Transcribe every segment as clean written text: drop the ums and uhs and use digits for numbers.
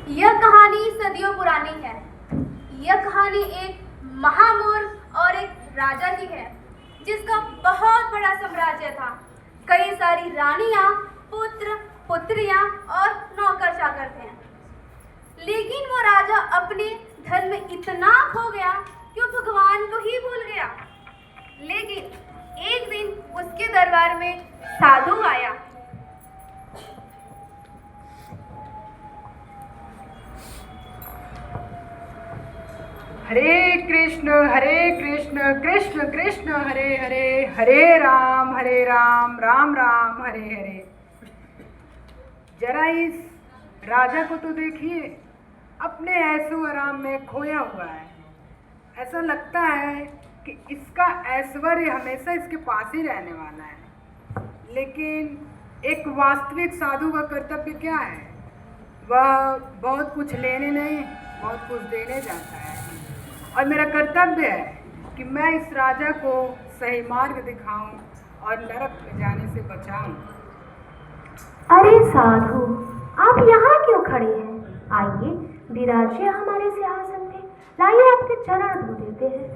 यह कहानी सदियों पुरानी है। यह कहानी एक महामूर्ख और एक राजा की है, जिसका बहुत बड़ा साम्राज्य था। कई सारी रानियां, पुत्र, पुत्रियां और नौकर चाकर थे। लेकिन वो राजा अपने धन में इतना खो गया कि वो भगवान को ही भूल गया। लेकिन एक दिन उसके दरबार में साधु आया। हरे कृष्ण कृष्ण कृष्ण हरे हरे, हरे राम राम राम हरे हरे। जरा इस राजा को तो देखिए, अपने ऐशो आराम में खोया हुआ है। ऐसा लगता है कि इसका ऐश्वर्य हमेशा इसके पास ही रहने वाला है। लेकिन एक वास्तविक साधु का कर्तव्य क्या है? वह बहुत कुछ लेने नहीं, बहुत कुछ देने जाता है। और मेरा कर्तव्य है कि मैं इस राजा को सही मार्ग दिखाऊं और नरक में जाने से बचाऊं। अरे साधु, आप यहाँ क्यों खड़े हैं? आइए, विराजिए हमारे सिंहासन में। लाइए, आपके चरण धो देते हैं।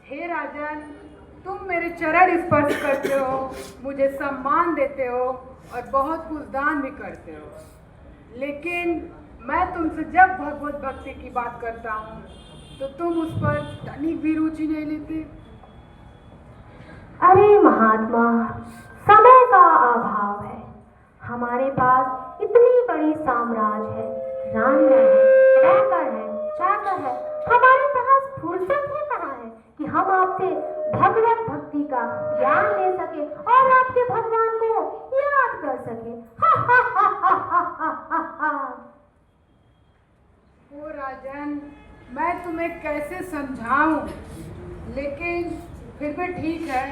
हे राजन, तुम मेरे चरण स्पर्श करते हो, मुझे सम्मान देते हो और बहुत कुछ दान भी करते हो। लेकिन मैं तुमसे जब भगवत भक्ति की बात करता हूँ तो तुम उस पर तनिक भी रुचि नहीं लेते। अरे महात्मा, समय का अभाव है। हमारे पास इतनी बड़ी साम्राज्य है, रानियां है, नौकर है, चाकर है। हमारे पास फुर्सत ही कहाँ है कि हम आपसे भगवत भक्ति का ज्ञान ले सके और आपके भगवान को याद कर सके। ओ राजन, मैं तुम्हें कैसे समझाऊं? लेकिन फिर भी ठीक है।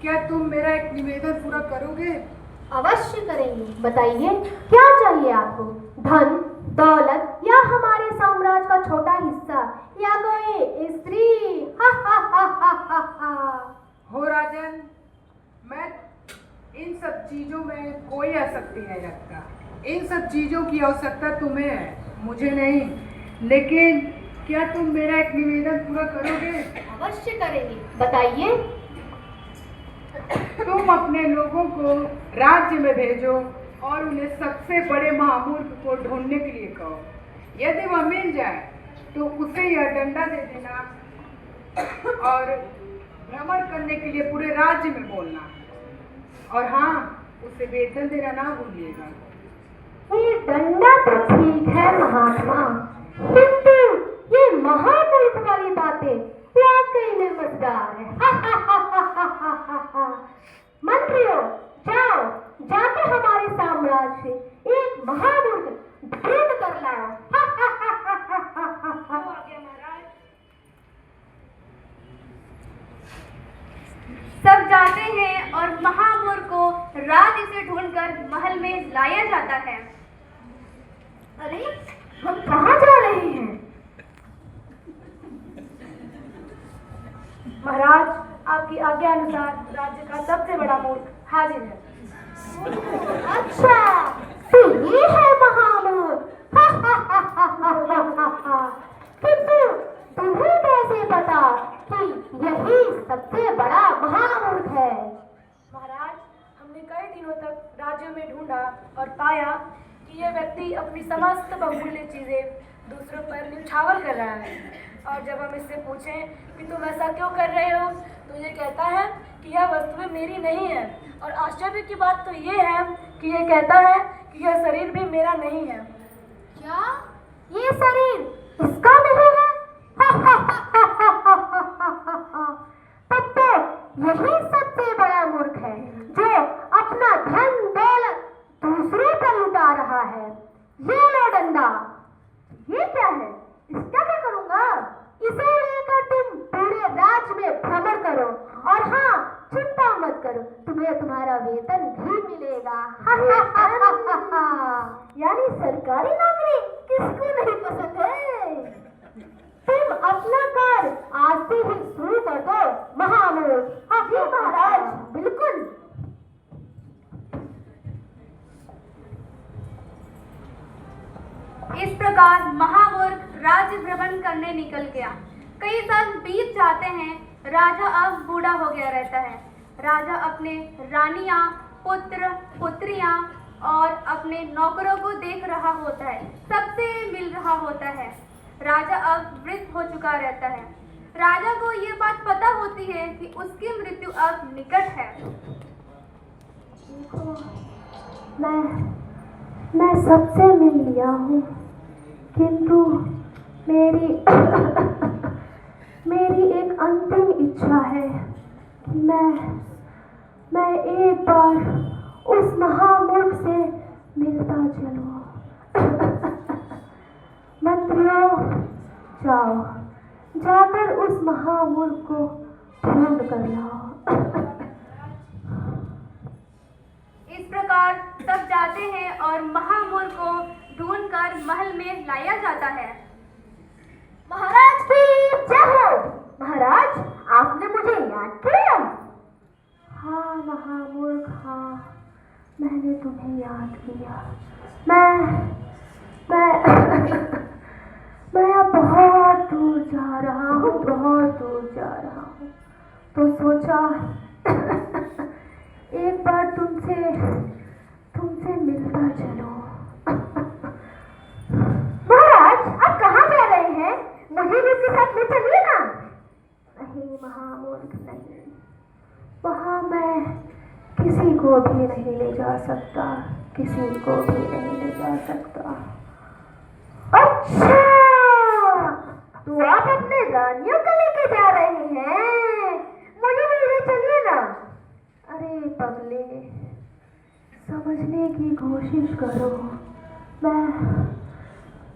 क्या तुम मेरा एक निवेदन पूरा करोगे? अवश्य करेंगे। बताइए, क्या चाहिए आपको? धन, दौलत या हमारे साम्राज्य का छोटा हिस्सा या कोई स्त्री? हो राजन, मैं इन सब चीजों में कोई आसक्ति नहीं रखता। इन सब चीजों की आवश्यकता तुम्हें है, मुझे नहीं। लेकिन क्या तुम मेरा एक निवेदन पूरा करोगे? अवश्य करेंगे। बताइए। तुम अपने लोगों को राज्य में भेजो और उन्हें सबसे बड़े महामूर्ख को ढूंढने के लिए कहो। यदि वह मिल जाए तो उसे यह डंडा दे देना और भ्रमण करने के लिए पूरे राज्य में बोलना। और हाँ, उसे वेतन देना ना भूलिएगा। ये डंडा तो ठीक है महात्मा, किंतु ये महामूर्ख वाली बातें वाकई में मजेदार है। मंत्रियों, जाओ, जाके हमारे साम्राज्य से एक महामूर्ख ढूंढ कर लाओ। सब जाते हैं और महामूर्ख को राज्य से ढूंढकर महल में लाया जाता है। अरे, हम कहाँ जा रहे हैं? महाराज, आपकी आज्ञा अनुसार राज्य का सबसे बड़ा मूर्ख हाजिर है। अच्छा, तो ये है महामूर्ख। किंतु तुम्हें कैसे पता कि यही सबसे बड़ा महामूर्ख है? महाराज, हमने कई दिनों तक राज्य में ढूंढा और पाया कि यह व्यक्ति अपनी समस्त बहुमूल्य चीजें दूसरों पर न्यौछावर कर रहा है। और जब हम इससे पूछें कि तुम ऐसा क्यों कर रहे हो, तो ये कहता है कि यह वस्तुएं मेरी नहीं है। और आश्चर्य की बात तो ये है कि ये कहता है कि यह शरीर भी मेरा नहीं है। क्या ये शरीर इसका नहीं है? तब तो यही सबसे बड़ा मूर्ख है जो अपना धन दौलत दूसरों पर लुटा रहा है। ये लो डंडा। ये क्या है? इसका क्या करूंगा? इसे लेकर तुम पूरे राज्य में भ्रमण करो और हाँ, चिंता मत करो, तुम्हें तुम्हारा वेतन भी मिलेगा। यानी सरकारी नौकरी किसको नहीं पसंद है? तुम अपना कार्य आज से ही शुरू कर दो महामूर्ख। जी महाराज, बिल्कुल। इस प्रकार महामूर्ख राज्य भ्रमण करने निकल गया। कई साल बीत जाते हैं। राजा अब बूढ़ा हो गया रहता है। राजा अपने रानियां, पुत्र, पुत्रियां और अपने नौकरों को देख रहा होता है, सबसे मिल रहा होता है। राजा अब वृद्ध हो चुका रहता है। राजा को ये बात पता होती है कि उसकी मृत्यु अब निकट है। मैं सबसे मिल लिया हूँ, किंतु मेरी एक अंतिम इच्छा है कि मैं एक बार उस महामूर्ख से मिलता चलूं। मंत्रियों, जाकर उस महामूर्ख को ढूंढ कर लाओ। इस प्रकार सब जाते हैं और महामूर्ख को ढूंढकर महल में लाया जाता है। महाराज की जय हो। महाराज, आपने मुझे याद किया? हाँ महामूर्ख, हाँ, मैंने तुम्हें याद किया। मैं अब बहुत दूर जा रहा हूँ, बहुत दूर जा रहा हूँ, तो सोचा एक बार तुमसे मिलता चलो। महाराज, आप कहाँ जा रहे हैं? मुझे भी उसके साथ ले चलिए ना। नहीं महामूर्ख, नहीं, वहाँ मैं किसी को भी नहीं ले जा सकता, किसी को भी नहीं ले जा सकता। अच्छा, तो आप अपने रानियों को लेके जा रहे हैं? मुझे भी ले चलिए ना। अरे पगले, समझने की कोशिश करो।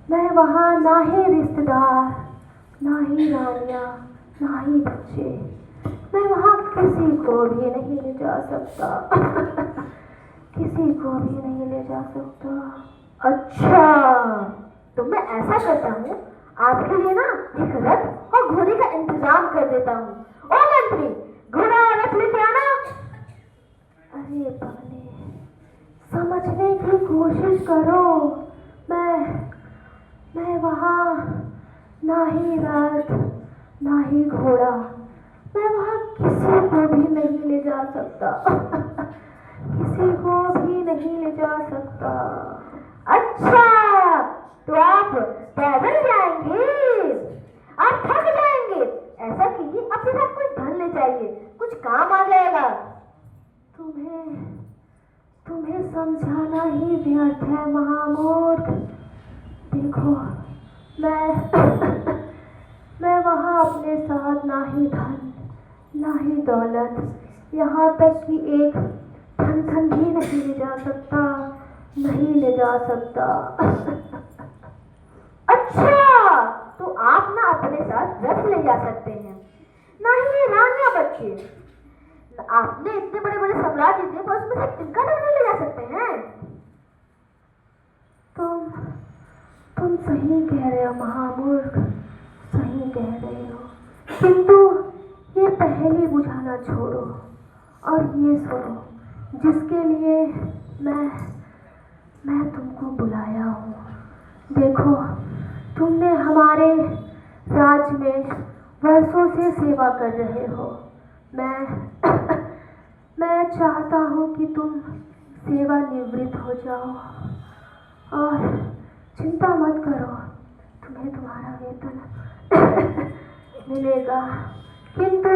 मैं वहाँ ना ही रिश्तेदार, ना ही रानियाँ, ना ही बच्चे, मैं वहाँ किसी को भी नहीं ले जा सकता। किसी को भी नहीं ले जा सकता। अच्छा, तो मैं ऐसा करता हूँ, आपके लिए ना एक रथ और घोड़े का इंतजाम कर देता हूँ। ओ मंत्री, घोड़ा और रथ लेके आना। अरे पगले, समझने की कोशिश करो। मैं वहाँ ना ही रथ, ना ही घोड़ा, मैं वहाँ किसी को भी नहीं ले जा सकता। किसी को भी नहीं ले जा सकता। अच्छा, तो आप पैदल जाएंगे? आप थक जाएंगे। ऐसा कीजिए, अपने साथ कुछ धन ले जाइए, कुछ काम आ जाएगा। तुम्हें समझाना ही व्यर्थ है महामूर्ख। देखो, मैं वहाँ अपने साथ ना ही धन, ना ही दौलत, यहाँ तक कि एक ठन भी नहीं ले जा सकता, नहीं ले जा सकता। अच्छा, तो आप ना अपने साथ रथ ले जा सकते हैं, ना ही रानियां बच्चे। आपने इतने बड़े बड़े साम्राज्य दिए, पर उसमें से तिनका नहीं ले जा सकते हैं। तुम सही कह रहे हो महामूर्ख, सही कह रहे हो, किंतु ये पहेली बुझाना छोड़ो और ये सुनो, जिसके लिए मैं तुमको बुलाया हूँ। देखो, तुमने हमारे राज्य में वर्षों से सेवा कर रहे हो। मैं चाहता हूँ कि तुम सेवानिवृत्त हो जाओ और चिंता मत करो, तुम्हें तुम्हारा वेतन मिलेगा, किंतु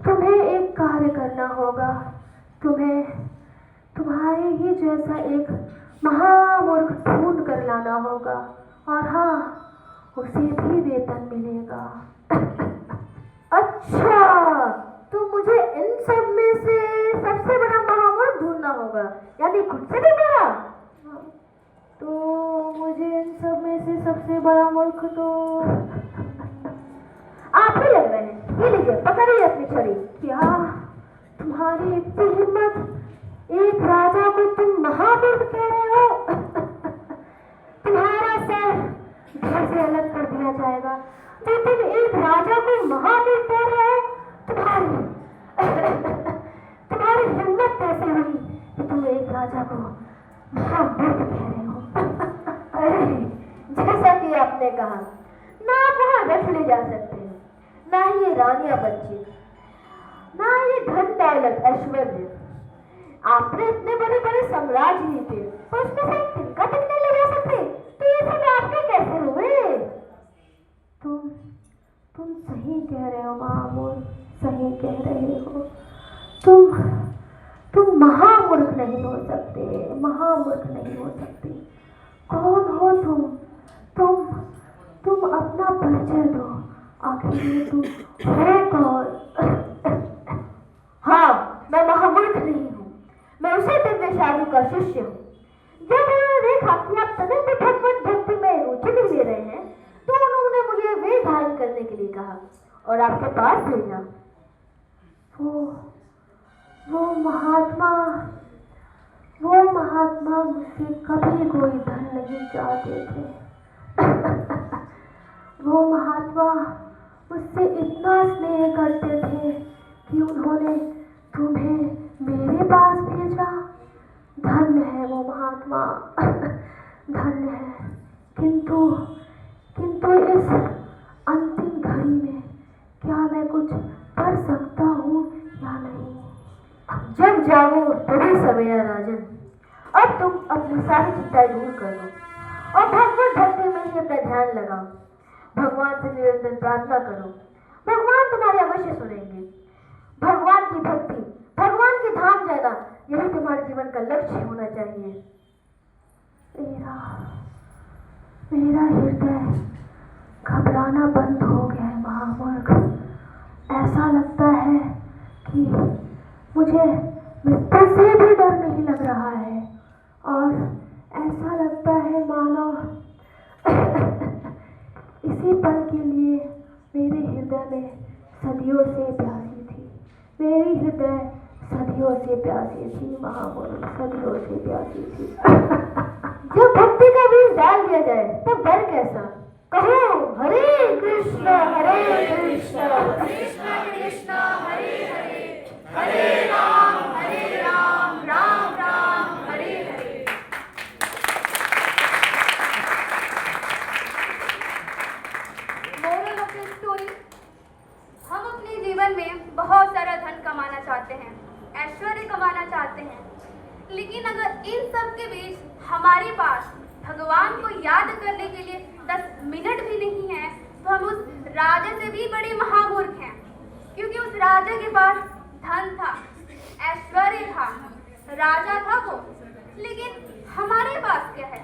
तुम्हें एक कार्य करना होगा। तुम्हारे ही जैसा एक महामूर्ख ढूंढ कर लाना होगा, और हाँ, उसे भी वेतन मिलेगा। अच्छा, तो मुझे इन सब में से सबसे बड़ा महामूर्ख ढूंढना होगा, यानी खुद से भी बड़ा। तो मुझे इन सब में से सबसे बड़ा मूर्ख तो आप ही लग रहे हैं। ये लीजिए, पकड़िए अपनी छड़ी। क्या तुम्हारी इतनी हिम्मत? एक राजा को तुम महामूर्ख कह रहे हो? तुम्हारा सर घर से अलग कर दिया जाएगा। जो तुम एक राजा को महामूर्ख कह रहे हो, तुम्हारी हिम्मत कैसे हुई कि तुम एक राजा को महामूर्ख कह रहे हो? अरे जैसा कि आपने कहा, ना आप वहाँ रथ ले जा सकते हैं, ना ही ये रानियां बच्चे, ना ये धन दौलत ऐश्वर्य। आपने इतने बड़े बड़े साम्राज्य ही थे, पर उसमें से एक तिनका तक नहीं ले जा सकते, तो ये सब आपके कैसे हुए? तुम सही कह रहे हो महामूर्ख, सही कह रहे हो। तुम महामूर्ख नहीं हो सकते, महामूर्ख नहीं हो सकते। कौन हो तुम अपना परिचय दो, आखिर तुम हो कौन? हाँ, मैं महामूर्ख नहीं हूँ, मैं उसे दिव्यशाली का शिष्य हूँ। जब उन्होंने देखा कि आप सदैव भगवत भक्ति में रुचि नहीं ले रहे हैं, तो उन्होंने मुझे वेश धारण करने के लिए कहा और आपके पास भेजा। वो महात्मा मुझसे कभी कोई धन नहीं चाहते थे। वो महात्मा मुझसे इतना स्नेह करते थे कि उन्होंने तुम्हें मेरे पास भेजा। धन्य है वो महात्मा, धन्य है। किंतु इस अंतिम घड़ी में क्या मैं कुछ कर सकता हूँ या नहीं? जब जाओ तभी समय है राजन। अब तुम अपनी सारी चिंताएं दूर कर दो और भगवत भक्ति में ही अपना ध्यान लगाओ। भगवान से निरंतर प्रार्थना करो, भगवान तुम्हारी अवश्य सुनेंगे। भगवान की भक्ति, भगवान के धाम जाना, यही तुम्हारे जीवन का लक्ष्य होना चाहिए। मेरा हृदय घबराना बंद हो गया है महामूर्ख। ऐसा लगता है कि मुझे मृत्यु से भी डर नहीं लग रहा है, और ऐसा लगता है मानो इसी पल के लिए मेरे हृदय में सदियों से प्यासी थी, मेरी हृदय सदियों से प्यासी थी महामूर्ख, सदियों से प्यासी थी। जब भक्ति का बीज डाल दिया जाए तब डर कैसा? कहो हरे कृष्ण कृष्ण कृष्ण हरे हरे, हरे Ram Ram Ram Hare Hare. Moral of the story, हम अपने जीवन में बहुत सारा धन कमाना चाहते हैं, ऐश्वर्य कमाना चाहते हैं, लेकिन अगर इन सब के बीच हमारे पास भगवान को याद करने के लिए 10 मिनट भी नहीं है, तो हम उस राजा से भी बड़े महामूर्ख हैं। क्योंकि उस राजा के पास धन था, ऐश्वर्य था, राजा था वो, लेकिन हमारे पास क्या है?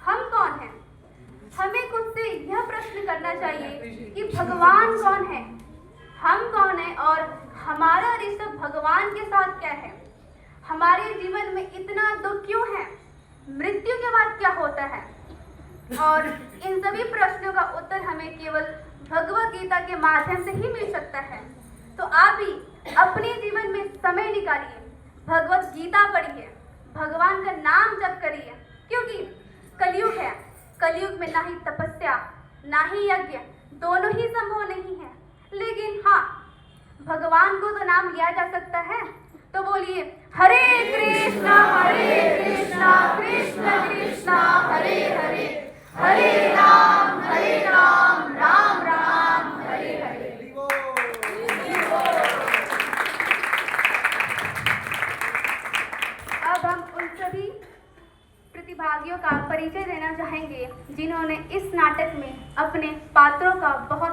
हम कौन हैं? हमें खुद से यह प्रश्न करना चाहिए कि भगवान कौन है, हम कौन हैं, और हमारा रिश्ता भगवान के साथ क्या है? हमारे जीवन में इतना दुख क्यों है? मृत्यु के बाद क्या होता है? और इन सभी प्रश्नों का उत्तर हमें केवल भगवत गीता के माध्यम से ही मिल सकता है। तो आप भी अपने जीवन में समय निकालिए, भगवत गीता पढ़िए, भगवान का नाम जप करिए, क्योंकि कलयुग है। कलयुग में ना ही तपस्या ना ही यज्ञ, दोनों ही संभव नहीं है, लेकिन हाँ, भगवान को तो नाम लिया जा सकता है। तो बोलिए हरे कृष्णा कृष्ण कृष्ण हरे हरे, हरे राम राम राम हरे हरे। अब हम उन सभी प्रतिभागियों का परिचय देना चाहेंगे जिन्होंने इस नाटक में अपने पात्रों का बहुत